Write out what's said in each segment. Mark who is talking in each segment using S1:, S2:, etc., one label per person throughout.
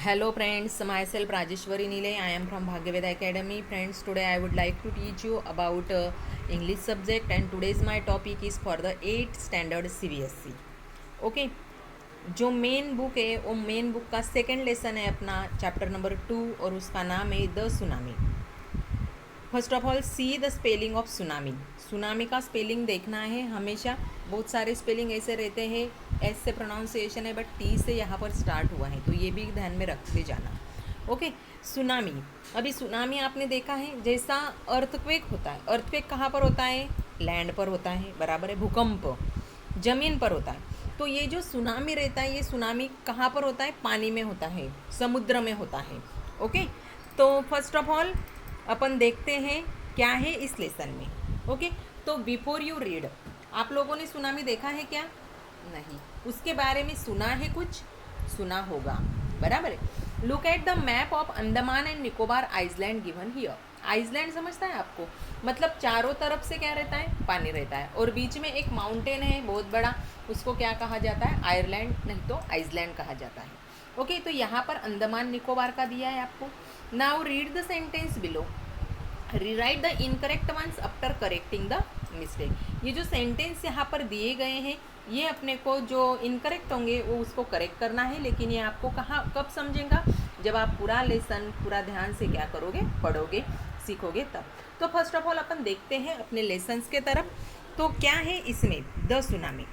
S1: Hello friends, myself Rajeshwari Nile. I am from Bhagyaveda Academy. Friends, today I would like to teach you about English subject, and today's my topic is for the 8th standard CBSE. Okay, जो main book है वो main book का second lesson है अपना chapter number 2 और उसका नाम है the tsunami. First of all see the spelling of tsunami. Tsunami का स्पेलिंग देखना है हमेशा। बहुत सारे स्पेलिंग ऐसे रहते हैं, एस से प्रोनाउंसिएशन है बट टी से यहाँ पर स्टार्ट हुआ है, तो ये भी ध्यान में रखते जाना। Okay, tsunami. अभी सुनामी आपने देखा है, जैसा अर्थक्वेक होता है। अर्थक्वेक कहाँ पर होता है? लैंड पर होता है, बराबर है। भूकंप जमीन पर होता है। तो ये जो सुनामी रहता है, ये सुनामी कहाँ पर होता है? पानी में होता है, समुद्र में होता है। ओके, तो फर्स्ट ऑफ ऑल अपन देखते हैं क्या है इस लेसन में। ओके, तो बिफोर यू रीड, आप लोगों ने सुनामी देखा है क्या? नहीं, उसके बारे में सुना है, कुछ सुना होगा, बराबर है। Look at the map of Andaman and Nicobar island given here. Island समझता है आपको? मतलब चारों तरफ से क्या रहता है? पानी रहता है, और बीच में एक माउंटेन है बहुत बड़ा, उसको क्या कहा जाता है? आयरलैंड, नहीं तो आइसलैंड कहा जाता है। ओके, तो यहाँ पर अंडमान निकोबार का दिया है आपको। Now read the sentence below, rewrite the incorrect ones after correcting the mistake. ये जो सेंटेंस यहाँ पर दिए गए हैं, ये अपने को जो इनकरेक्ट होंगे वो उसको करेक्ट करना है, लेकिन ये आपको कहाँ कब समझेगा? जब आप पूरा लेसन पूरा ध्यान से क्या करोगे? पढ़ोगे, सीखोगे तब। तो फर्स्ट ऑफ ऑल अपन देखते हैं अपने लेसन्स के तरफ। तो क्या है इसमें? The tsunami.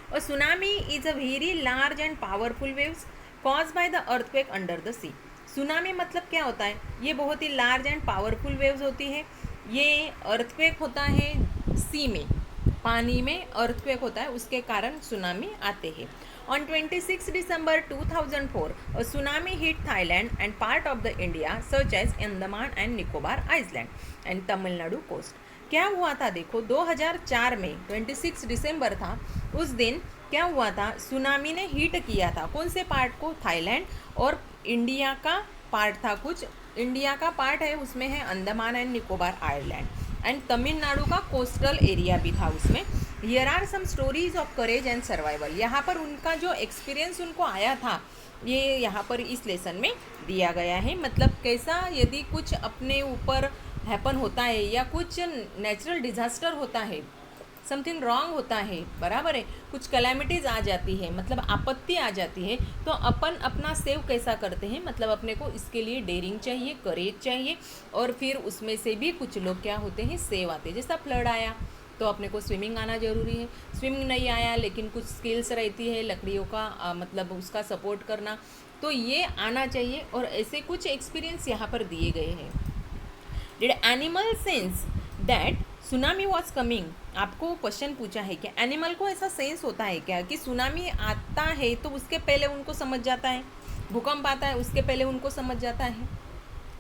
S1: A tsunami is a very large and powerful waves caused by the earthquake under the sea. Tsunami मतलब क्या होता है? ये बहुत ही लार्ज एंड पावरफुल वेव्स होती है। ये अर्थक्वेक होता है सी में, पानी में अर्थक्वेक होता है, उसके कारण सुनामी आते हैं। On 26 December 2004, a tsunami hit Thailand and part of the India such as Andaman and Nicobar Island and Tamil Nadu coast. क्या हुआ था? देखो 2004 में 26 दिसंबर था, उस दिन क्या हुआ था? सुनामी ने हिट किया था कौन से पार्ट को? थाईलैंड, और इंडिया का पार्ट था कुछ। इंडिया का पार्ट है, उसमें है Andaman and Nicobar island and Tamil Nadu का कोस्टल एरिया भी था उसमें। Here are some stories of courage and survival. यहाँ पर उनका जो एक्सपीरियंस उनको आया था, ये यहाँ पर इस लेसन में दिया गया है। मतलब कैसा, यदि कुछ अपने ऊपर हैपन होता है या कुछ नेचुरल डिजास्टर होता है, समथिंग रॉन्ग होता है, बराबर है, कुछ कैलेमिटीज़ आ जाती है, मतलब आपत्ति आ जाती है, तो अपन अपना सेव कैसा करते हैं? मतलब अपने को इसके लिए डेयरिंग चाहिए, करेज चाहिए, और फिर उसमें से भी कुछ लोग क्या होते हैं? सेव आते हैं। जैसा फ्लड आया तो अपने को स्विमिंग आना ज़रूरी है। स्विमिंग नहीं आया लेकिन कुछ स्किल्स रहती है, लकड़ियों का मतलब उसका सपोर्ट करना, तो ये आना चाहिए। और ऐसे कुछ एक्सपीरियंस यहाँ पर दिए गए हैं। Did animal sense that tsunami was coming? आपको क्वेश्चन पूछा है कि एनिमल को ऐसा सेंस होता है क्या कि सुनामी आता है तो उसके पहले उनको समझ जाता है, भूकंप आता है उसके पहले उनको समझ जाता है?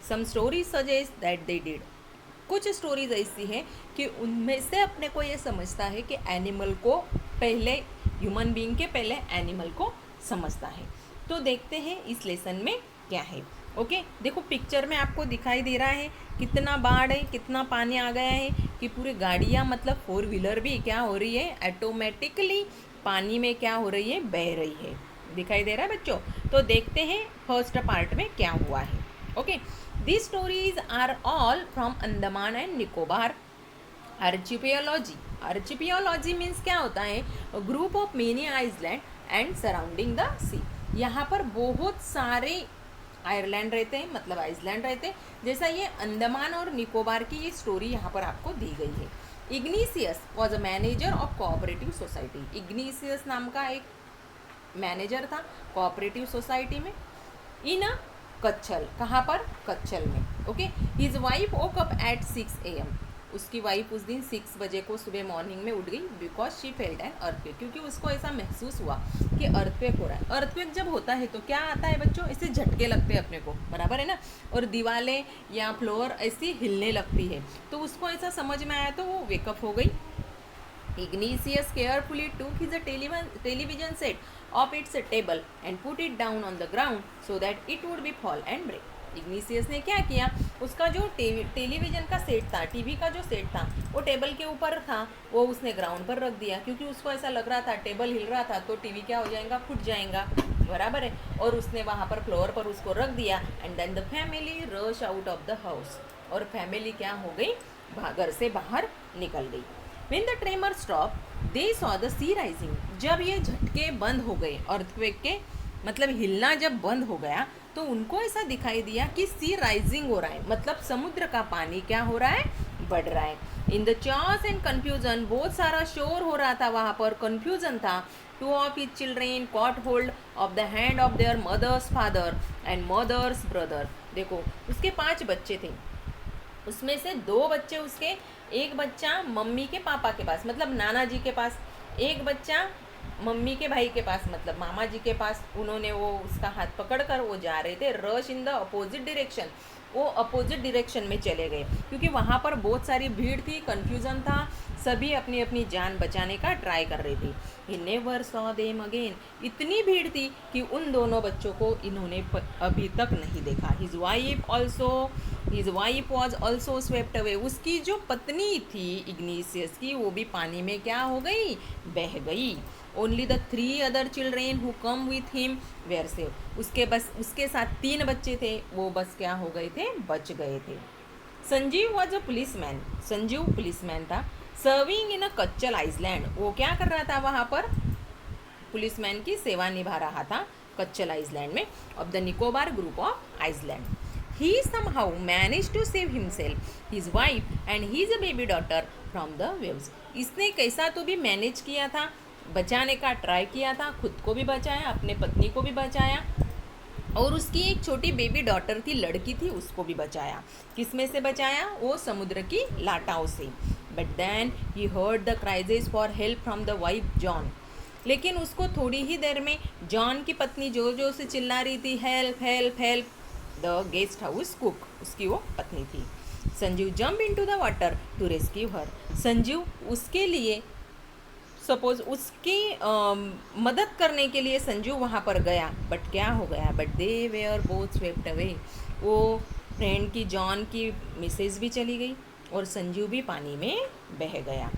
S1: Some stories suggest that they did. कुछ स्टोरीज ऐसी है कि उनमें से अपने को ये समझता है कि एनिमल को पहले, ह्यूमन बीइंग के पहले एनिमल को समझता है। तो देखते हैं इस लेसन में क्या है। ओके, देखो पिक्चर में आपको दिखाई दे रहा है कितना बाढ़ है, कितना पानी आ गया है कि पूरी गाड़ियाँ मतलब 4 व्हीलर भी क्या हो रही है? ऑटोमेटिकली पानी में क्या हो रही है? बह रही है। दिखाई दे रहा है बच्चों? तो देखते हैं फर्स्ट पार्ट में क्या हुआ है। Okay, these stories are all from Andaman and Nicobar archipelago. Archipelago means क्या होता है? Group of many island and surrounding the sea. यहाँ पर बहुत सारे आयरलैंड रहते हैं, मतलब आइसलैंड रहते हैं। जैसा ये अंडमान और निकोबार की ये स्टोरी यहाँ पर आपको दी गई है। Igneous was a manager of cooperative society. Igneous नाम का एक मैनेजर था कोऑपरेटिव सोसाइटी में, इन अ कच्छल। कहाँ पर? कच्छल में। Okay, his wife woke up at 6 AM। उसकी वाइफ उस दिन 6 बजे को सुबह मॉर्निंग में उठ गई, because she felt an earthquake, क्योंकि उसको ऐसा महसूस हुआ कि अर्थक्वेक हो रहा है। अर्थक्वेक जब होता है तो क्या आता है बच्चों? ऐसे झटके लगते हैं अपने को, बराबर है ना, और दीवारें या फ्लोर ऐसी हिलने लगती है। तो उसको ऐसा समझ में आया तो वो वेकअप हो गई। Ignatius carefully took his television set off its table and put it down on the ground so that it would be fall and break. Igneous ने क्या किया? उसका जो टेलीविज़न का सेट था, टीवी का जो सेट था, वो टेबल के ऊपर था, वो उसने ग्राउंड पर रख दिया, क्योंकि उसको ऐसा लग रहा था टेबल हिल रहा था तो टीवी क्या हो जाएगा? फूट जाएगा, बराबर है। और उसने वहाँ पर फ्लोर पर उसको रख दिया and then the family rush out of the house, और फैमिली क्या हो गई, घर से बाहर निकल गई। When the tremor stopped, they saw the sea rising. जब ये झटके बंद हो गए, अर्थक्वेक के मतलब हिलना जब बंद हो गया, तो उनको ऐसा दिखाई दिया कि सी राइजिंग हो रहा है, मतलब समुद्र का पानी क्या हो रहा है, बढ़ रहा है। इन द चॉस एंड कन्फ्यूजन, बहुत सारा शोर हो रहा था वहाँ पर, कन्फ्यूजन था। Two of his children caught hold of the hand of their mother's father and mother's brother. देखो उसके 5 बच्चे थे, उसमें से 2 बच्चे उसके, एक बच्चा मम्मी के पापा के पास मतलब नाना जी के पास, एक बच्चा मम्मी के भाई के पास मतलब मामा जी के पास। उन्होंने वो उसका हाथ पकड़कर वो जा रहे थे, rush in the opposite direction, वो अपोजिट डायरेक्शन में चले गए क्योंकि वहाँ पर बहुत सारी भीड़ थी, कन्फ्यूज़न था, सभी अपनी अपनी जान बचाने का ट्राई कर रही थी। He never saw them again, इतनी भीड़ थी कि उन दोनों बच्चों को इन्होंने अभी तक नहीं देखा। His wife was also swept away, उसकी जो पत्नी थी इग्निशियस की, वो भी पानी में क्या हो गई, बह गई। Only the 3 other children who come with him were save, उसके साथ 3 बच्चे थे, वो बस क्या हो गए थे, बच गए थे। Sanjeev was a policeman, Sanjeev policeman था। Serving in a Katchal Iceland, वो क्या कर रहा था वहाँ पर, पुलिसमैन की सेवा निभा रहा था कच्चल आइसलैंड में, of the Nicobar group of island. He somehow managed to save himself, his wife and his baby daughter from the waves. इसने कैसा तो भी मैनेज किया था, बचाने का ट्राई किया था, खुद को भी बचाया, अपने पत्नी को भी बचाया, और उसकी एक छोटी बेबी डॉटर थी, लड़की थी, उसको भी बचाया। किस में से बचाया, वो समुद्र की लाटाओं से। But then he heard the cries for help from the wife John, लेकिन उसको थोड़ी ही देर में जॉन की पत्नी जोर जोर से चिल्ला रही थी, help help help. The guest house cook, उसकी वो पत्नी थी। Sanjeev jump into the water to rescue her, Sanjeev उसके लिए सपोज उसकी मदद करने के लिए संजीव वहाँ पर गया, बट क्या हो गया, but they were both swept away, वो फ्रेंड की जॉन की मिसेज भी चली गई और संजीव भी पानी में बह गया।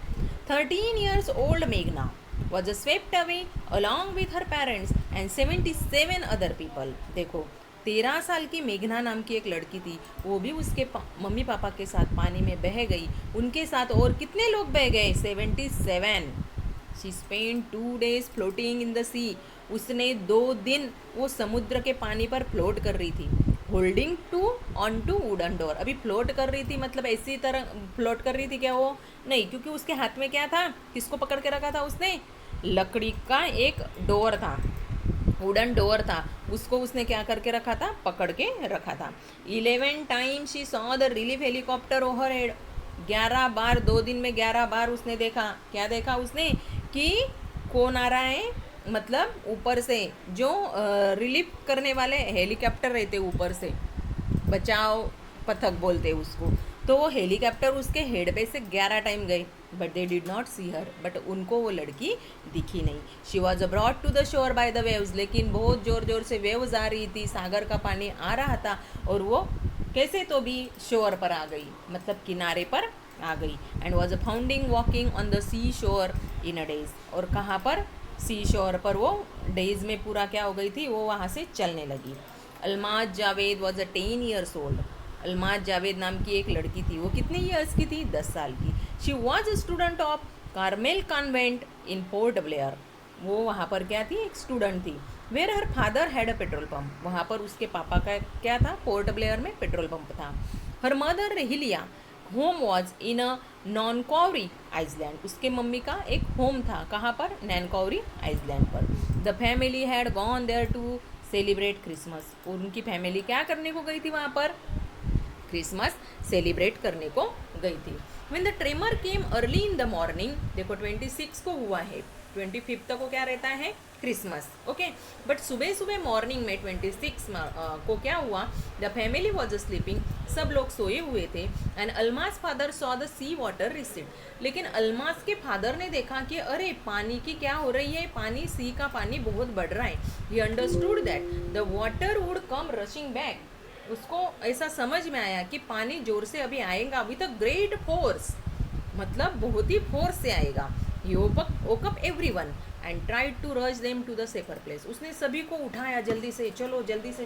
S1: 13 years old मेघना was swept away along with her parents and 77 other people। देखो 13 साल की मेघना नाम की एक लड़की थी, वो भी उसके मम्मी पापा के साथ पानी में बह गई, उनके साथ और कितने लोग बह गए, 77। She spend 2 days floating in the sea, उसने 2 दिन वो समुद्र के पानी पर फ्लोट कर रही थी। Holding on to wooden door, अभी फ्लोट कर रही थी मतलब ऐसी तरह फ्लोट कर रही थी क्या, वो नहीं, क्योंकि उसके हाथ में क्या था, किसको पकड़ के रखा था उसने, लकड़ी का एक डोर था, वुडन डोर था, उसको उसने क्या करके रखा था, पकड़ के रखा था। 11 times she saw the relief helicopter over head, 11 बार, 2 दिन में 11 बार उसने देखा, क्या देखा उसने, कि कौन आ रहा है, मतलब ऊपर से जो रिलीफ करने वाले हेलीकॉप्टर रहते ऊपर से, बचाव पथक बोलते उसको, तो वो हेलीकॉप्टर उसके हेड पे से 11 टाइम गए, but they did not see her, but उनको वो लड़की दिखी नहीं। She was brought to the shore by the waves, लेकिन बहुत ज़ोर ज़ोर से वेव्स आ रही थी, सागर का पानी आ रहा था, और वो कैसे तो भी शोर पर आ गई, मतलब किनारे पर आ गई। And was founding walking on the sea shore in a days, और कहाँ पर, सी शोर पर वो डेज में पूरा क्या हो गई थी, वो वहाँ से चलने लगी। Almaz Javed was a 10 years old, Almaz Javed नाम की एक लड़की थी, वो कितने ईयर्स की थी, 10 साल की। She was a student of Carmel convent in Port Blair, वो वहाँ पर क्या थी, एक स्टूडेंट थी। Where her father had a petrol pump, वहाँ पर उसके पापा का क्या था, पोर्ट ब्लेयर में पेट्रोल पंप था। हर मदर रेहिलिया home was in a Nancowry island, उसके मम्मी का एक होम था, कहाँ पर, नैनकॉवरी आइसलैंड पर। The family had gone there to celebrate Christmas, और उनकी फैमिली क्या करने को गई थी वहाँ पर, क्रिसमस सेलिब्रेट करने को गई थी। When the tremor came early in the morning, देखो 26 को हुआ है, 25 तक को क्या रहता है, क्रिसमस, ओके, बट सुबह सुबह मॉर्निंग में 26 को क्या हुआ, द फैमिली वॉज स्लीपिंग, सब लोग सोए हुए थे। And Almas father saw the sea water recede, लेकिन अलमास के फादर ने देखा कि अरे पानी की क्या हो रही है, पानी, सी का पानी बहुत बढ़ रहा है। He understood that the water would come rushing back, उसको ऐसा समझ में आया कि पानी जोर से अभी आएगा, विथ अ ग्रेट फोर्स, मतलब बहुत ही फोर्स से आएगा। He woke up everyone and tried to rush them to the safer place. उसने सभी को उठाया, जल्दी से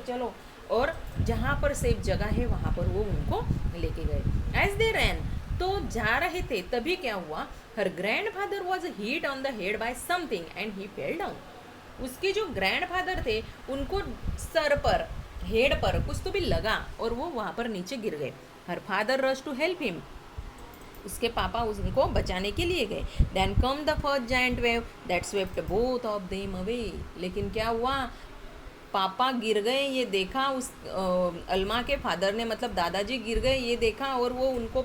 S1: चलो, और जहाँ पर सेफ जगह है वहाँ पर वो उनको लेके गए. एज दे रैन, तो जा रहे थे तभी क्या हुआ, her grandfather was hit on the head by something and he fell down. उसके जो ग्रैंड फादर थे उनको सर पर, हेड पर कुछ तो भी लगा और वो वहाँ पर नीचे गिर गए. Her father rush to help him, उसके पापा उनको बचाने के लिए गए. Then come the first giant wave that swept both of them away. लेकिन क्या हुआ, पापा गिर गए ये देखा, उस अल्मा के फादर ने, मतलब दादाजी गिर गए ये देखा और वो उनको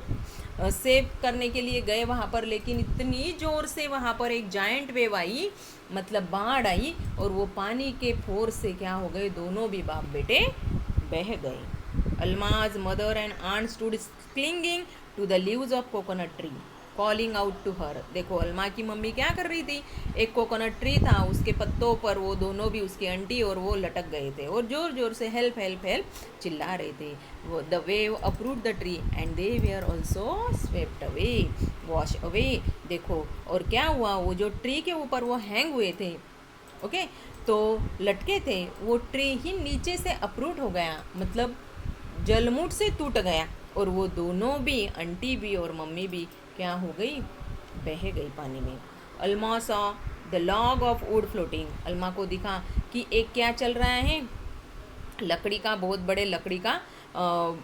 S1: सेव करने के लिए गए वहाँ पर. लेकिन इतनी ज़ोर से वहाँ पर एक जायंट वेव आई, मतलब बाढ़ आई, और वो पानी के फोर्स से क्या हो गए, दोनों भी बाप बेटे बह गए. Alma's mother and aunt stood clinging to the leaves of coconut tree calling out to her. देखो अल्मा की मम्मी क्या कर रही थी, एक कोकोनट ट्री था, उसके पत्तों पर वो दोनों भी, उसकी आंटी और वो लटक गए थे और जोर जोर से हेल्प हेल्प हेल्प चिल्ला रहे थे. वो the wave approved the tree and they were also swept away, wash away. देखो और क्या हुआ, वो जो ट्री के ऊपर वो हैंग हुए थे, ओके, तो लटके थे, वो ट्री ही नीचे से अप्रूव हो गया, मतलब जलमुट से टूट गया, और वो दोनों भी, आंटी भी और मम्मी भी क्या हो गई, बह गई पानी में. Alma saw the log of wood floating. Alma को दिखा कि एक क्या चल रहा है, लकड़ी का, बहुत बड़े लकड़ी का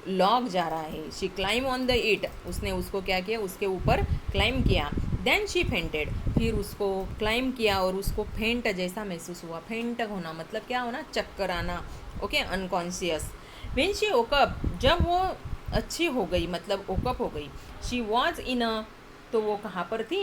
S1: लॉग जा रहा है. She climb on the it. उसने उसको क्या किया, उसके ऊपर क्लाइम किया. Then she fainted. फिर उसको क्लाइम किया और उसको फेंट जैसा महसूस हुआ. फेंट होना मतलब क्या होना, चक्कर आना, okay, unconscious. When she woke up, जब वो अच्छी हो गई, मतलब ओकअप हो गई. शी वॉज इन अ, तो वो कहाँ पर थी,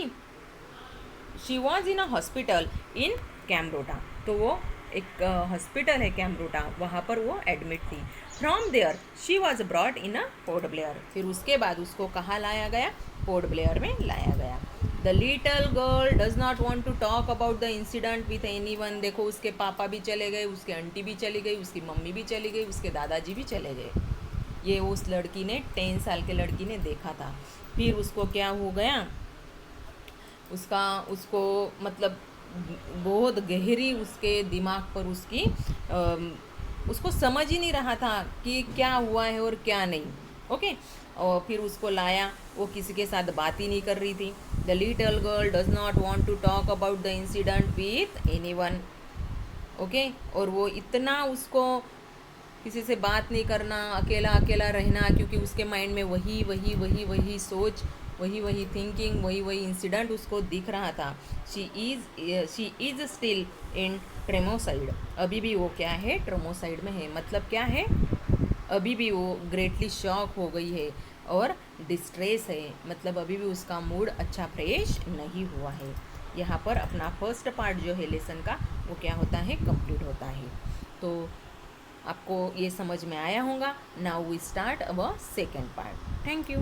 S1: she was in a hospital in Kamorta. तो वो एक हॉस्पिटल है कैमरोटा, वहाँ पर वो एडमिट थी. From there she was brought in a Port Blair. फिर उसके बाद उसको कहाँ लाया गया, पोर्ट ब्लेयर में लाया गया. The little girl does not want to talk about the incident with any one. देखो उसके पापा भी चले गए, उसकी आंटी भी चली गई, उसकी मम्मी भी चली गई, उसके दादाजी भी चले गए. ये उस लड़की ने, 10 साल के लड़की ने देखा था. फिर उसको क्या हो गया, उसको मतलब बहुत गहरी उसके दिमाग पर उसकी उसको समझ ही नहीं रहा था कि क्या हुआ है और क्या नहीं, ओके. और फिर उसको लाया, वो किसी के साथ बात ही नहीं कर रही थी. The little girl does not want to talk about the incident with anyone, okay. और वो इतना, उसको किसी से बात नहीं करना, अकेला अकेला रहना, क्योंकि उसके माइंड में वही सोच, वही थिंकिंग, वही इंसिडेंट उसको दिख रहा था. शी इज़ स्टिल इन ट्रेमोसाइड. अभी भी वो क्या है, ट्रेमोसाइड में है. मतलब क्या है, अभी भी वो ग्रेटली शॉक हो गई है और डिस्ट्रेस है, मतलब अभी भी उसका मूड अच्छा फ्रेश नहीं हुआ है. यहाँ पर अपना फर्स्ट पार्ट जो है लेसन का, वो क्या होता है, कंप्लीट होता है. तो आपको ये समझ में आया होगा. Now we start our second part. Thank you.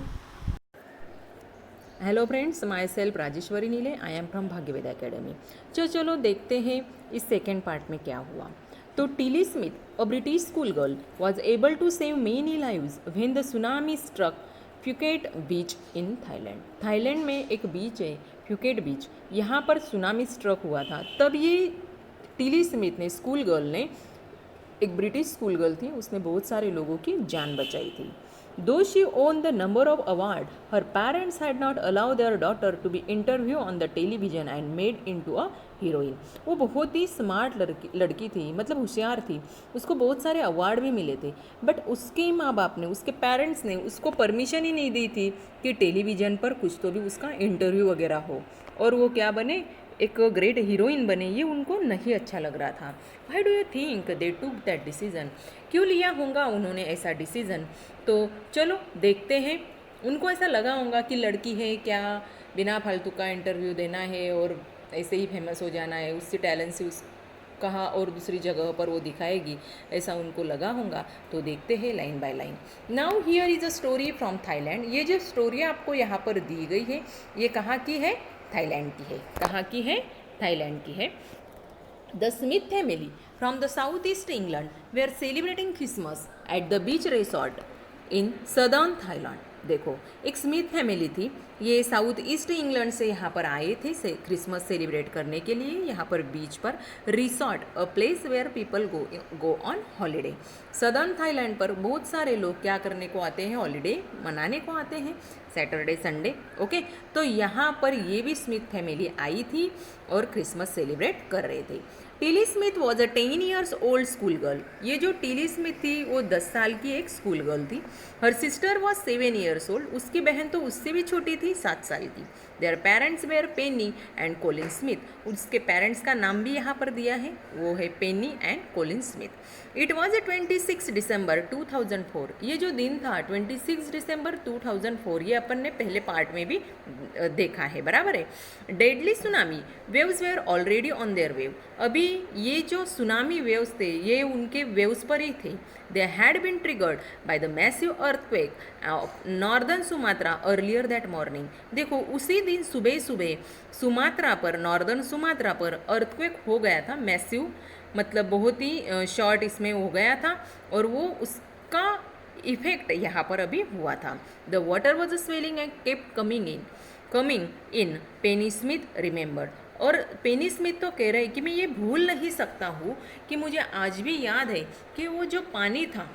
S1: Hello friends, my self Rajeshwari Neele, I am from Bhagyaveda academy. चलो देखते हैं इस सेकेंड पार्ट में क्या हुआ. तो Tilly Smith, a British school girl, was able to save many lives when the tsunami struck Phuket beach in Thailand. Thailand में एक बीच है, फ्यूकेट बीच, यहाँ पर सुनामी स्ट्रक हुआ था. तब ये टिली स्मिथ ने, स्कूल गर्ल ने, एक ब्रिटिश स्कूल गर्ल थी, उसने बहुत सारे लोगों की जान बचाई थी. Though she won the number of award, her parents had not allow their daughter to be interview on the television and made in to a heroine. वो बहुत ही स्मार्ट लड़की थी, मतलब होशियार थी, उसको बहुत सारे अवार्ड भी मिले थे. बट उसके माँ बाप ने, उसके पेरेंट्स ने उसको परमिशन ही नहीं दी थी कि टेलीविज़न पर कुछ तो भी उसका इंटरव्यू वगैरह हो और वो क्या बने, एक ग्रेट हीरोइन बने. ये उनको नहीं अच्छा लग रहा था. Why do you think they took that decision. क्यों लिया होगा उन्होंने ऐसा डिसीज़न. तो चलो देखते हैं. उनको ऐसा लगा होगा कि लड़की है क्या, बिना फालतू का इंटरव्यू देना है और ऐसे ही फेमस हो जाना है, उससे टैलेंट से उस कहाँ और दूसरी जगह पर वो दिखाएगी, ऐसा उनको लगा होगा. तो देखते हैं line by line. Now here is a story from Thailand. ये जो स्टोरी आपको यहाँ पर दी गई है, ये कहाँ की है, थाईलैंड की है. कहाँ की है, थाईलैंड की है. The Smith family from the south east England they are celebrating Christmas at the beach resort in southern Thailand. देखो एक स्मिथ फैमिली थी ये साउथ ईस्ट इंग्लैंड से यहाँ पर आए थे क्रिसमस सेलिब्रेट करने के लिए। यहाँ पर बीच पर resort, a place where people go on holiday. Southern Thailand पर बहुत सारे लोग क्या करने को आते हैं, हॉलीडे मनाने को आते हैं, सैटरडे संडे। ओके, तो यहाँ पर ये भी स्मिथ फैमिली आई थी और क्रिसमस सेलिब्रेट कर रहे थे। Tilly Smith was a 10 years old school girl. ये जो टिली स्मिथ थी वो 10 साल की एक स्कूल गर्ल थी। Her sister was 7 years old. उसकी बहन तो उससे भी छोटी थी, 7 साल की। Their parents were Penny and Colin Smith. उसके पेरेंट्स का नाम भी यहाँ पर दिया है, वो है Penny and Colin Smith. It was 26 December 2004। ये जो दिन था 26 December 2004, ये अपन ने पहले पार्ट में भी देखा है, बराबर है। Deadly tsunami waves were already on their wave. अभी ये जो सुनामी वेव्स थे ये उनके वेव्स पर ही थे। They had been triggered by the massive earthquake northern Sumatra earlier that morning. देखो उसी दिन सुबह सुबह सुमात्रा पर, नॉर्दर्न सुमात्रा पर अर्थक्वेक हो गया था। मैसिव मतलब बहुत ही शॉर्ट इसमें हो गया था और वो उसका इफेक्ट यहाँ पर अभी हुआ था। The water was swelling and kept coming in Penney Smith remembered. और पेनी स्मिथ तो कह रहे हैं कि मैं ये भूल नहीं सकता हूँ कि मुझे आज भी याद है कि वो जो पानी था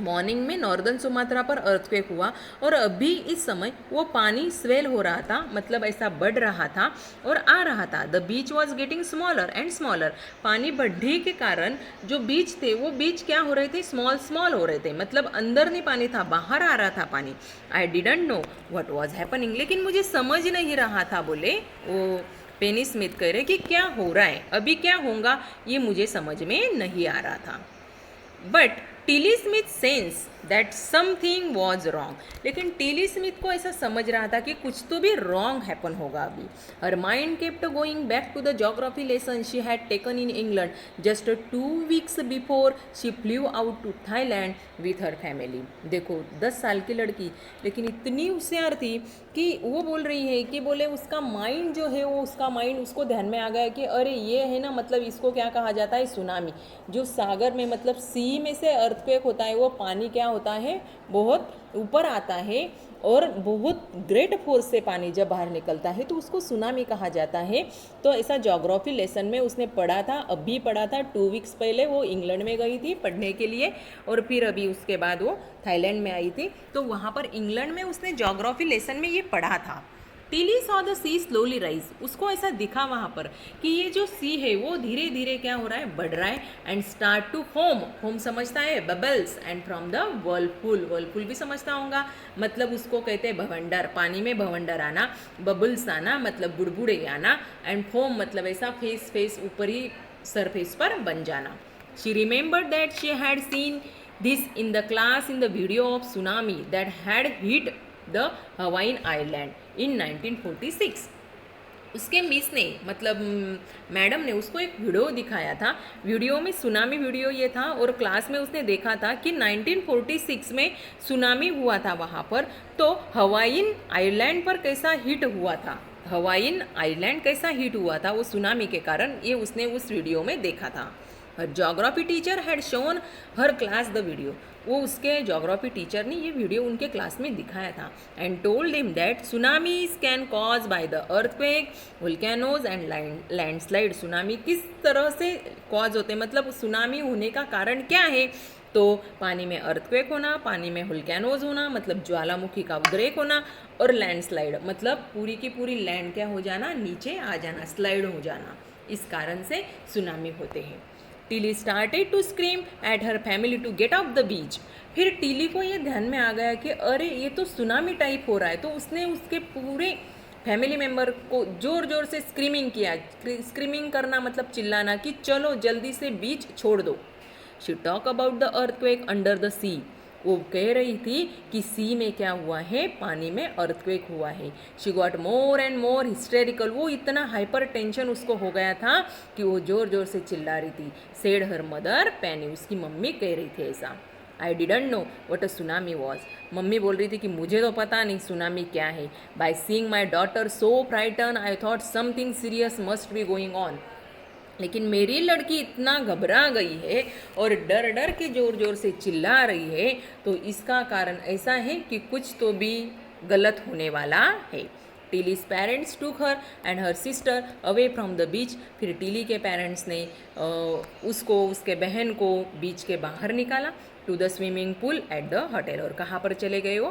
S1: मॉर्निंग में नॉर्दर्न सुमात्रा पर अर्थक्वेक हुआ और अभी इस समय वो पानी स्वेल हो रहा था, मतलब ऐसा बढ़ रहा था और आ रहा था। The beach was getting smaller and smaller. पानी बढ़ने के कारण जो बीच थे वो बीच क्या हो रहे थे, स्मॉल हो रहे थे, मतलब अंदर नहीं पानी था, बाहर आ रहा था पानी। I didn't know what was happening. लेकिन मुझे समझ नहीं रहा था, बोले वो पेनी स्मिथ कह रहे कि क्या हो रहा है, अभी क्या होगा ये मुझे समझ में नहीं आ रहा था। But Tilly Smith sense that something was wrong. लेकिन टिली स्मिथ को ऐसा समझ रहा था कि कुछ तो भी रॉन्ग हैपन होगा अभी। Her mind kept going back to the geography lesson she had taken in England just 2 weeks before she flew out to Thailand with her family. देखो 10 साल की लड़की, लेकिन इतनी होशियार थी कि वो बोल रही है कि बोले उसका माइंड जो है वो, उसका माइंड उसको ध्यान में आ गया कि अरे ये है ना, मतलब इसको क्या कहा जाता है, सुनामी। जो सागर में मतलब सी में से अर्थक्वेक होता है, वो पानी क्या होता है, बहुत ऊपर आता है और बहुत ग्रेट फोर्स से पानी जब बाहर निकलता है तो उसको सुनामी कहा जाता है। तो ऐसा ज्योग्राफी लेसन में उसने पढ़ा था, अभी पढ़ा था, 2 weeks पहले वो इंग्लैंड में गई थी पढ़ने के लिए और फिर अभी उसके बाद वो थाईलैंड में आई थी, तो वहाँ पर इंग्लैंड में उसने ज्योग्राफी लेसन में ये पढ़ा था। Tilly saw the sea slowly rise. उसको ऐसा दिखा वहाँ पर कि ये जो सी है वो धीरे धीरे क्या हो रहा है, बढ़ रहा है। एंड स्टार्ट टू होम समझता है bubbles, and from the Whirlpool भी समझता होगा, मतलब उसको कहते हैं भवंडर, पानी में भवंडर आना, बबल्स आना मतलब बुड़बुड़े आना, एंड फोम मतलब ऐसा फेस ऊपरी सरफेस पर बन जाना। She remembered that she had seen this in the class in the video of tsunami that had hit the Hawaiian island in 1946। उसके मिस ने मतलब मैडम ने उसको एक वीडियो दिखाया था, वीडियो में सुनामी वीडियो ये था और क्लास में उसने देखा था कि 1946 में सुनामी हुआ था वहाँ पर, तो हवाइन आइलैंड पर कैसा हिट हुआ था, हवाइन आइलैंड कैसा हिट हुआ था वो सुनामी के कारण, ये उसने उस वीडियो में देखा था। Her geography teacher had shown her class the video. वो उसके जोग्राफी टीचर ने ये वीडियो उनके क्लास में दिखाया था। And told him that tsunamis can cause by the earthquake volcanoes and landslide. Tsunami किस तरह से कॉज होते हैं, मतलब सुनामी होने का कारण क्या है, तो पानी में अर्थक्वेक होना, पानी में वोल्केनोज होना मतलब ज्वालामुखी का उद्रेक होना, और लैंडस्लाइड मतलब पूरी की पूरी लैंड क्या हो जाना, नीचे आ जाना, स्लाइड हो जाना, इस कारण से सुनामी होते हैं। Tilly started to scream at her family to get off the beach. फिर टिली को ये ध्यान में आ गया कि अरे ये तो सुनामी टाइप हो रहा है, तो उसने उसके पूरे फैमिली मेम्बर को ज़ोर ज़ोर से स्क्रीमिंग किया। स्क्रीमिंग करना मतलब चिल्लाना कि चलो जल्दी से बीच छोड़ दो। She talk about the earthquake under the sea. वो कह रही थी कि सी में क्या हुआ है, पानी में अर्थक्वेक हुआ है। She got more and more hysterical. वो इतना हाइपर टेंशन उसको हो गया था कि वो ज़ोर ज़ोर से चिल्ला रही थी। सेड हर मदर पैनी, उसकी मम्मी कह रही थी ऐसा। I didn't know what a tsunami was. Mummy बोल रही थी कि मुझे तो पता नहीं सुनामी क्या है। By seeing my daughter so frighten I thought something serious must be going on. लेकिन मेरी लड़की इतना घबरा गई है और डर डर के ज़ोर ज़ोर से चिल्ला रही है, तो इसका कारण ऐसा है कि कुछ तो भी गलत होने वाला है। टिलीज पेरेंट्स टूक her and her sister away from the beach. फिर टिली के पेरेंट्स ने उसको, उसके बहन को बीच के बाहर निकाला to the swimming pool at the hotel. और कहाँ पर चले गए वो?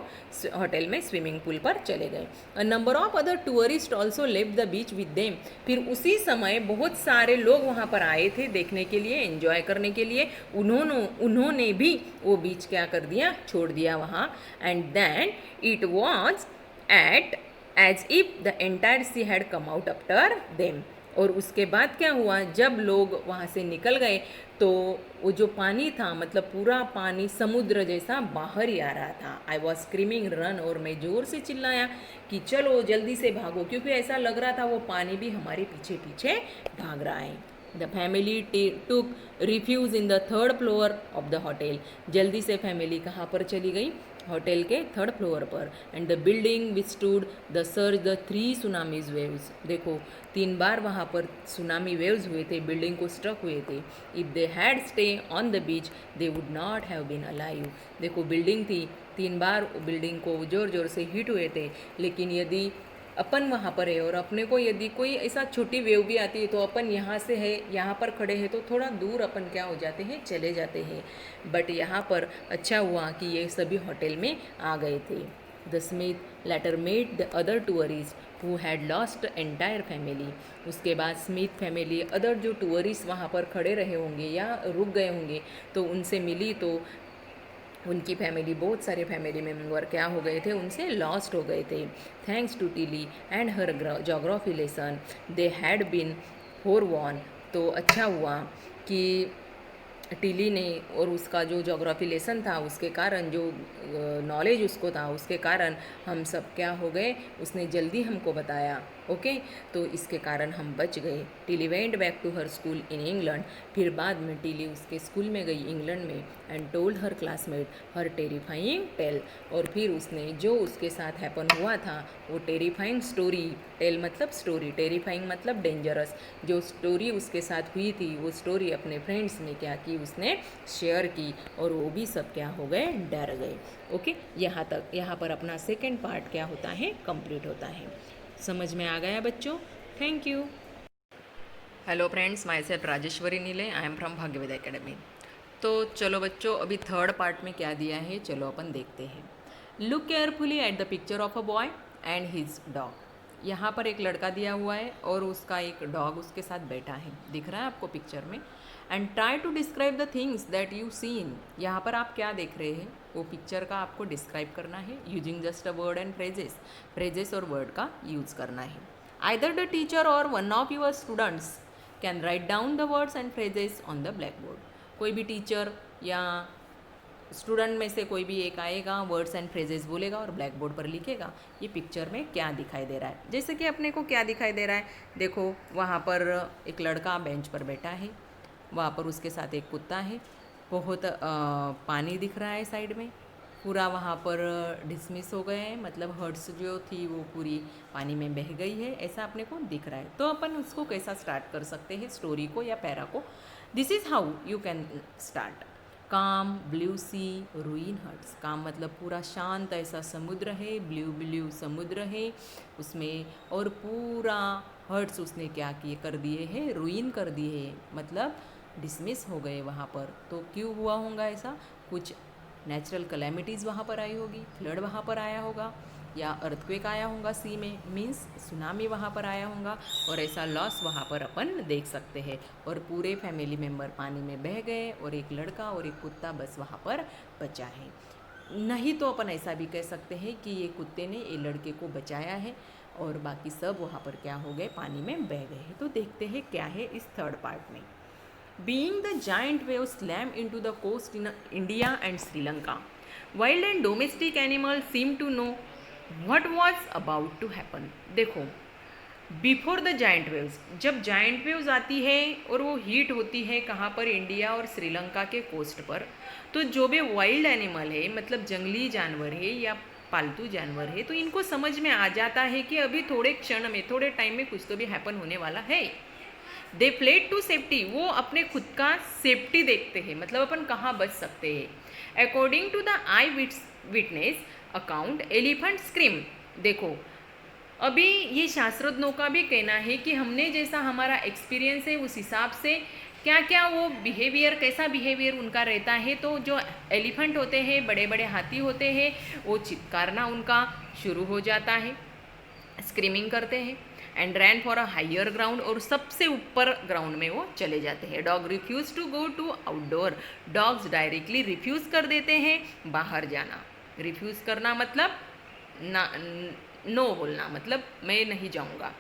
S1: होटल में स्विमिंग पूल पर चले गए। A number of other tourist also left the beach with them. फिर उसी समय बहुत सारे लोग वहाँ पर आए थे देखने के लिए, एंजॉय करने के लिए। उन्होंने भी वो बीच क्या कर दिया? छोड़ दिया वहाँ। And then it was at as if the entire sea had come out after them. और उसके बाद क्या हुआ? जब लोग वहाँ से निकल गए तो वो जो पानी था, मतलब पूरा पानी समुद्र जैसा बाहर ही आ रहा था। आई वॉज स्क्रीमिंग रन, और मैं ज़ोर से चिल्लाया कि चलो जल्दी से भागो, क्योंकि ऐसा लग रहा था वो पानी भी हमारे पीछे पीछे भाग रहा है। The family took refuge in the third floor of the hotel. जल्दी से फैमिली कहाँ पर चली गई? होटल के थर्ड फ्लोर पर। And the building withstood the surge the 3 tsunamis waves. देखो 3 बार वहाँ पर सुनामी वेव्स हुए थे, बिल्डिंग को स्ट्रक हुए थे। If they had stay on the beach they would not have been alive. देखो बिल्डिंग थी, 3 बार बिल्डिंग को ज़ोर ज़ोर से हिट हुए थे, लेकिन यदि अपन वहाँ पर है और अपने को यदि कोई ऐसा छोटी वेव भी आती है तो अपन यहाँ से है, यहाँ पर खड़े हैं तो थोड़ा दूर अपन क्या हो जाते हैं? चले जाते हैं। बट यहाँ पर अच्छा हुआ कि ये सभी होटल में आ गए थे। The Smith later made the other tourist who had lost entire family. उसके बाद स्मिथ फैमिली अदर जो टूरिस्ट वहाँ पर खड़े रहे होंगे या रुक गए होंगे तो उनसे मिली, तो उनकी फैमिली, बहुत सारे फैमिली मेम्बर क्या हो गए थे? उनसे लॉस्ट हो गए थे। Thanks to Tilly and her geography lesson they had been forewarned. तो अच्छा हुआ कि टिली ने और उसका जो जोग्राफी लेसन था उसके कारण, जो नॉलेज उसको था उसके कारण हम सब क्या हो गए? उसने जल्दी हमको बताया। ओके, तो इसके कारण हम बच गए। Tilly went back to her school in England. फिर बाद में टिली उसके स्कूल में गई इंग्लैंड में। And told her classmate her terrifying tale. और फिर उसने जो उसके साथ हैपन हुआ था वो टेरिफाइंग स्टोरी, टेल मतलब स्टोरी, टेरिफाइंग मतलब डेंजरस, जो स्टोरी उसके साथ हुई थी वो स्टोरी अपने फ्रेंड्स ने क्या की? उसने शेयर की, और वो भी सब क्या हो गए? डर गए। ओके, यहाँ तक, यहाँ पर अपना सेकेंड पार्ट क्या होता है? कंप्लीट होता है। समझ में आ गया बच्चों? Thank you. Hello friends, my self Rajeshwari Neele, I am from भाग्यवेद academy. तो चलो बच्चों, अभी थर्ड पार्ट में क्या दिया है चलो अपन देखते हैं। Look carefully at the picture of a boy and his dog. यहाँ पर एक लड़का दिया हुआ है और उसका एक डॉग उसके साथ बैठा है, दिख रहा है आपको पिक्चर में। And try to describe the things that you seen. यहाँ पर आप क्या देख रहे हैं वो पिक्चर का आपको डिस्क्राइब करना है using just a word and phrases. Phrases और वर्ड का यूज़ करना है। आइदर द टीचर और one of your students can write down the words and phrases on the black board. कोई भी टीचर या स्टूडेंट में से कोई भी एक आएगा, वर्ड्स एंड फ्रेजेस बोलेगा और ब्लैक बोर्ड पर लिखेगा ये पिक्चर में क्या दिखाई दे रहा है। जैसे कि अपने को क्या दिखाई दे रहा है, देखो वहाँ पर एक लड़का बेंच पर बैठा है, वहाँ पर उसके साथ एक कुत्ता है, बहुत पानी दिख रहा है साइड में, पूरा वहाँ पर डिसमिस हो गए हैं, मतलब हर्ट्स जो थी वो पूरी पानी में बह गई है, ऐसा अपने को दिख रहा है। तो अपन उसको कैसा स्टार्ट कर सकते हैं स्टोरी को या पैरा को? This is how you can start. काम ब्लू सी रूइन हर्ट्स। काम मतलब पूरा शांत ऐसा समुद्र है, ब्लू ब्लू समुद्र है उसमें, और पूरा हर्ट्स उसने क्या किए कर दिए हैं? रूइन कर दिए हैं, मतलब डिसमिस हो गए वहाँ पर। तो क्यों हुआ होगा ऐसा? कुछ नेचुरल कैलेमिटीज़ वहाँ पर आई होगी, फ्लड वहाँ पर आया होगा, या अर्थक्वेक आया होगा सी में, मीन्स सुनामी वहाँ पर आया होगा, और ऐसा लॉस वहाँ पर अपन देख सकते हैं। और पूरे फैमिली मेम्बर पानी में बह गए और एक लड़का और एक कुत्ता बस वहाँ पर बचा है। नहीं तो अपन ऐसा भी कह सकते हैं कि ये कुत्ते ने ये लड़के को बचाया है और बाकी सब वहाँ पर क्या हो गए? पानी में बह गए हैं। तो देखते हैं क्या है इस थर्ड पार्ट में। Being the giant wave slammed into the coast in India and Sri Lanka, wild and domestic animals seemed to know what was about to happen. देखो, बिफोर द जाइंट वेव्स, जब giant waves आती है और वो heat होती है कहाँ पर? इंडिया और श्रीलंका के कोस्ट पर, तो जो भी वाइल्ड एनिमल है, मतलब जंगली जानवर है या पालतू जानवर है, तो इनको समझ में आ जाता है कि अभी थोड़े क्षण में, थोड़े टाइम में कुछ तो भी हैपन होने वाला है। दे फ्लेड टू सेफ्टी, वो अपने खुद का सेफ्टी देखते हैं, मतलब अपन कहाँ बच सकते हैं। According to the eye witness account elephant scream. देखो अभी ये शास्त्रज्ञों का भी कहना है कि हमने जैसा हमारा एक्सपीरियंस है उस हिसाब से क्या क्या वो बिहेवियर, कैसा बिहेवियर उनका रहता है। तो जो एलिफेंट होते हैं, बड़े बड़े हाथी होते हैं, वो चित्कारना उनका शुरू हो जाता है, स्क्रीमिंग करते हैं। And ran for a higher ground, और सबसे ऊपर ग्राउंड में वो चले जाते हैं। Dog refuse to go to outdoor, dogs directly refuse कर देते हैं बाहर जाना। रिफ्यूज़ करना मतलब ना, नो बोलना, मतलब मैं नहीं जाऊंगा।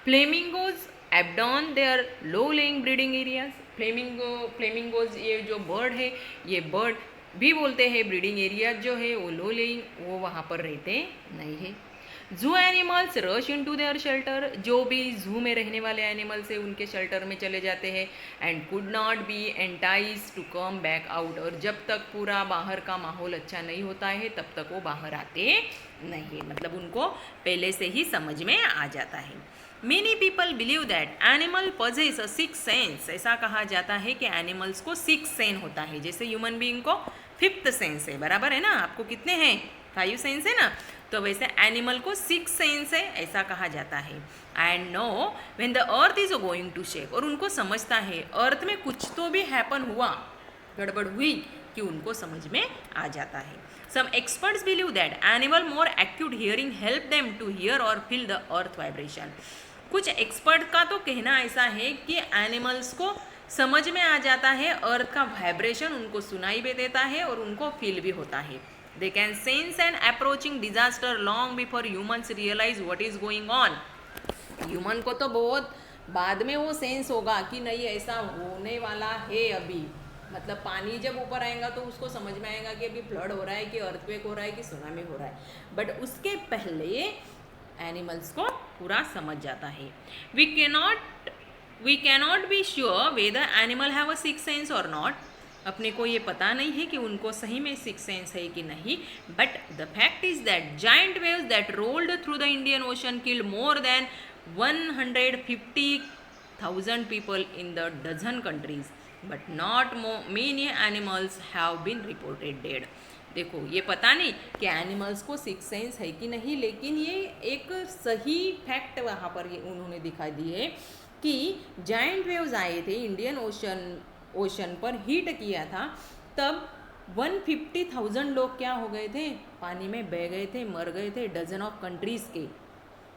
S1: Flamingos abandon their low lying breeding areas. Flamingos ये जो बर्ड है, ये बर्ड भी बोलते हैं ब्रीडिंग एरियाज जो है वो लो लेइंग, वो वहाँ पर रहते नहीं है। Zoo animals rush in to their shelter, जो भी जू में रहने वाले एनिमल्स है उनके शेल्टर में चले जाते हैं। And could not be enticed to come back out, और जब तक पूरा बाहर का माहौल अच्छा नहीं होता है तब तक वो बाहर आते नहीं, मतलब उनको पहले से ही समझ में आ जाता है। Many people believe that animal possess a six sense, ऐसा कहा जाता है कि एनिमल्स को सिक्स सेंस होता है, जैसे ह्यूमन बीइंग को फिफ्थ सेंस है, बराबर है ना, आपको कितने हैं, 5 सेंस है ना, तो वैसे एनिमल को 6 सेंस है, ऐसा कहा जाता है। And know when the earth is going to shake, और उनको समझता है अर्थ में कुछ तो भी हैपन हुआ, गड़बड़ हुई, कि उनको समझ में आ जाता है। Some experts believe that animal more acute hearing help them to hear और फील द अर्थ वाइब्रेशन। कुछ एक्सपर्ट का तो कहना ऐसा है कि एनिमल्स को समझ में आ जाता है, अर्थ का वाइब्रेशन उनको सुनाई भी देता है और उनको फील भी होता है। They can sense an approaching disaster long before humans realize what is going on. Human को तो बहुत बाद में वो सेंस होगा कि नहीं ऐसा होने वाला है अभी, मतलब पानी जब ऊपर आएगा तो उसको समझ में आएगा कि अभी फ्लड हो रहा है, कि अर्थक्वेक हो रहा है, कि सुनामी हो रहा है, बट उसके पहले एनिमल्स को पूरा समझ जाता है। We cannot be sure whether animal have a six sense और नॉट, अपने को ये पता नहीं है कि उनको सही में सिक्स सेंस है कि नहीं, but the fact is that giant waves that rolled through the Indian ocean killed more than 150,000 people in the dozen countries, but not many animals have been reported dead. देखो ये पता नहीं कि animals को six sense है कि नहीं, लेकिन ये एक सही फैक्ट वहाँ पर ये उन्होंने दिखाई दी है कि जाइंट वेव्स आए थे, इंडियन ओशन पर हीट किया था, तब 150,000 लोग क्या हो गए थे, पानी में बह गए थे, मर गए थे, डजन ऑफ कंट्रीज़ के।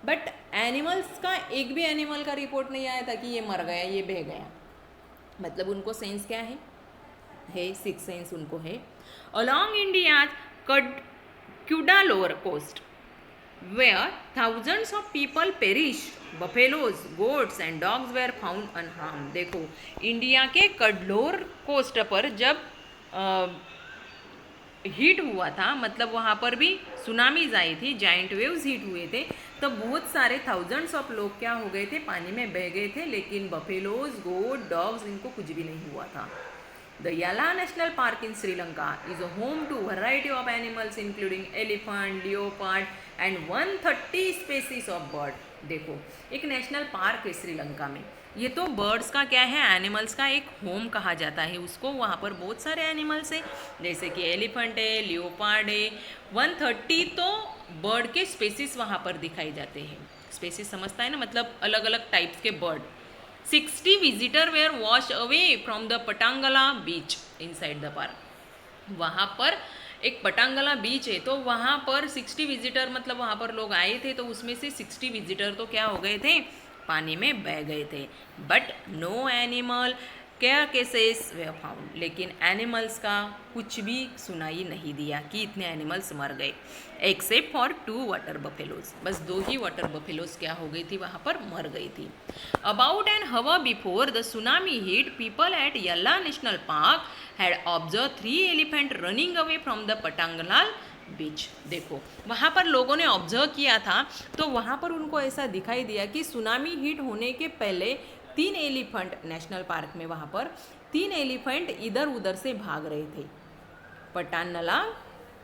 S1: बट एनिमल्स का एक भी एनिमल का रिपोर्ट नहीं आया था कि ये मर गया, ये बह गया, मतलब उनको सेंस क्या है सिक्स सेंस उनको है। Along India Cuddalore coast where thousands of people perished, buffaloes, goats and dogs were found unharmed। देखो इंडिया के कडलोर कोस्ट पर जब हीट हुआ था, मतलब वहाँ पर भी सुनामीज आई थी, जाइंट वेव्स हीट हुए थे, तो बहुत सारे थाउजेंड्स ऑफ लोग क्या हो गए थे, पानी में बह गए थे, लेकिन बफेलोज, गोट, डॉग्स इनको कुछ भी नहीं हुआ था। The Yala National Park in Sri Lanka is a home to a variety of animals including elephant, leopard and 130 species of bird। देखो एक नेशनल पार्क है श्रीलंका में, ये तो बर्ड्स का क्या है, एनिमल्स का एक होम कहा जाता है उसको। वहाँ पर बहुत सारे एनिमल्स हैं, जैसे कि एलिफेंट है, लियोपार्ड है, 130 तो बर्ड के स्पेसिस वहाँ पर दिखाई जाते हैं। स्पेसिस समझता है ना, मतलब अलग अलग टाइप्स के bird. 60 visitor were wash away from the Patanangala beach inside the park. वहाँ पर एक पटांगला बीच है, तो वहाँ पर 60 विजिटर, मतलब वहाँ पर लोग आए थे, तो उसमें से 60 विजिटर तो क्या हो गए थे, पानी में बह गए थे। But no animal care cases they found, लेकिन एनिमल्स का कुछ भी सुनाई नहीं दिया कि इतने एनिमल्स मर गए, एक्सेप्ट फॉर 2 वाटर बफेलोज। बस 2 ही वाटर बफेलोज क्या हो गई थी, वहाँ पर मर गई थी। About an hour before the tsunami hit, people at Yala national park had observe 3 elephant running away from the Patanangala beach. देखो वहाँ पर लोगों ने ऑब्जर्व किया था, तो वहाँ पर उनको ऐसा दिखाई दिया कि सुनामी हिट होने के पहले 3 एलिफेंट नेशनल पार्क में, वहाँ पर 3 एलिफेंट इधर उधर से भाग रहे थे, पटानला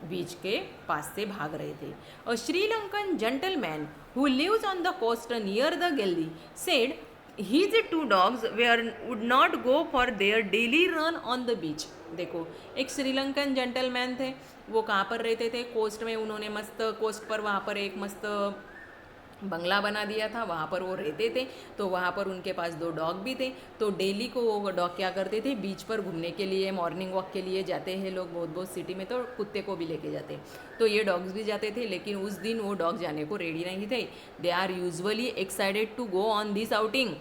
S1: बीच के पास से भाग रहे थे। A Sri Lankan gentleman who lives on the coast near the Galle said his two dogs were would not go for their daily run on the beach. देखो, एक श्रीलंकन जेंटलमैन थे, वो कहाँ पर रहते थे, कोस्ट में। उन्होंने मस्त कोस्ट पर वहाँ पर एक मस्त बंगला बना दिया था, वहाँ पर वो रहते थे। तो वहाँ पर उनके पास 2 डॉग भी थे। तो डेली को वो डॉग क्या करते थे, बीच पर घूमने के लिए, मॉर्निंग वॉक के लिए जाते हैं लोग बहुत बहुत सिटी में, तो कुत्ते को भी लेके जाते। तो ये डॉग्स भी जाते थे, लेकिन उस दिन वो डॉग जाने को रेडी नहीं थे। They are usually excited to go on this outing.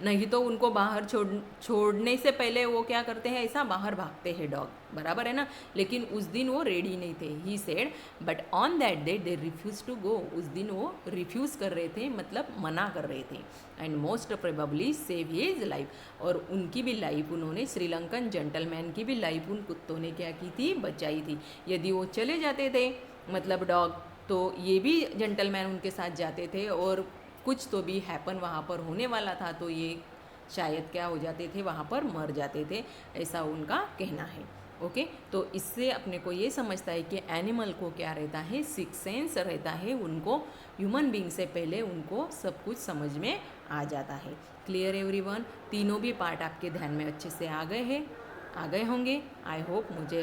S1: नहीं तो उनको बाहर छोड़ने से पहले वो क्या करते हैं, ऐसा बाहर भागते हैं डॉग, बराबर है ना। लेकिन उस दिन वो रेडी नहीं थे। He said but on that day they refuse to go. उस दिन वो रिफ्यूज़ कर रहे थे, मतलब मना कर रहे थे। And most probably save his life. और उनकी भी लाइफ, उन्होंने श्रीलंकन जेंटलमैन की भी लाइफ उन कुत्तों ने क्या की थी, बचाई थी। यदि वो चले जाते थे, मतलब डॉग, तो ये भी जेंटलमैन उनके साथ जाते थे और कुछ तो भी हैपन वहाँ पर होने वाला था, तो ये शायद क्या हो जाते थे, वहाँ पर मर जाते थे, ऐसा उनका कहना है। ओके, तो इससे अपने को ये समझता है कि एनिमल को क्या रहता है, सिक्स सेंस रहता है। उनको ह्यूमन बीइंग से पहले उनको सब कुछ समझ में आ जाता है। Clear everyone? तीनों भी पार्ट आपके ध्यान में अच्छे से आ गए हैं, आ गए होंगे। आई होप, मुझे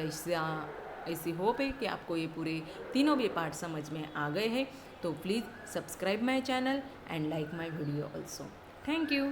S1: ऐसी होप है कि आपको ये पूरे तीनों भी पार्ट समझ में आ गए हैं। तो please subscribe my channel and like my video also. Thank you.